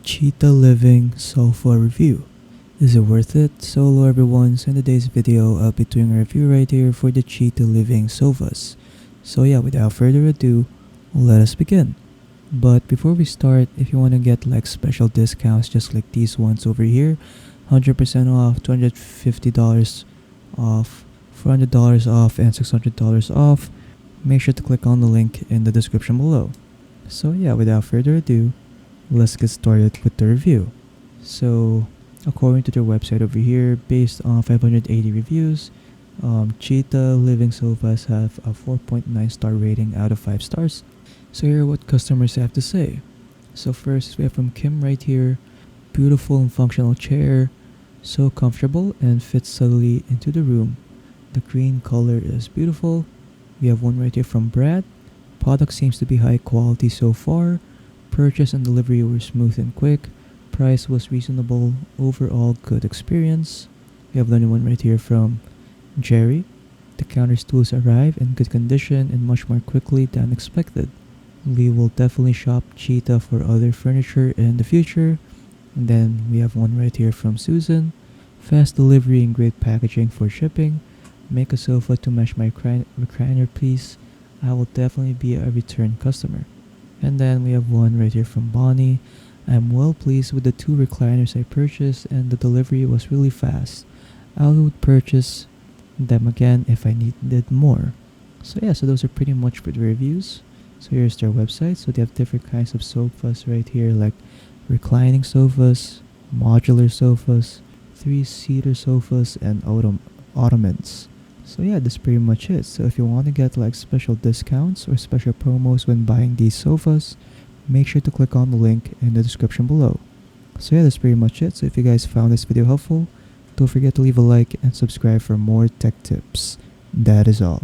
Chita Living Sofa review. Is it worth it? So hello everyone, so in today's video I'll be doing a review right here for the Chita Living Sofas. So yeah, without further ado, let us begin. But before we start, if you want to get like special discounts just like these ones over here, 100% off, $250 off, $400 off, and $600 off, make sure to click on the link in the description below. So yeah, without further ado, let's get started with the review. So according to their website over here, based on 580 reviews, Chita Living Sofas have a 4.9 star rating out of 5 stars. So here are what customers have to say. So first we have from Kim right here, beautiful and functional chair, so comfortable and fits subtly into the room. The green color is beautiful. We have one right here from Brad. Product seems to be high quality so far. Purchase and delivery were smooth and quick. Price was reasonable. Overall good experience. We have another one right here from Jerry. The counter stools arrive in good condition and much more quickly than expected. We will definitely shop Cheetah for other furniture in the future. And then we have one right here from Susan. Fast delivery and great packaging for shipping. Make a sofa to match my recliner please. I will definitely be a return customer. And then we have one right here from Bonnie. I'm well pleased with the 2 recliners I purchased and the delivery was really fast. I would purchase them again if I needed more. So yeah, so those are pretty much for the reviews. So here's their website. So they have different kinds of sofas right here, like reclining sofas, modular sofas, 3-seater sofas, and ottomans. So yeah, that's pretty much it. So if you want to get like special discounts or special promos when buying these sofas, make sure to click on the link in the description below. So yeah, that's pretty much it. So if you guys found this video helpful, don't forget to leave a like and subscribe for more tech tips. That is all.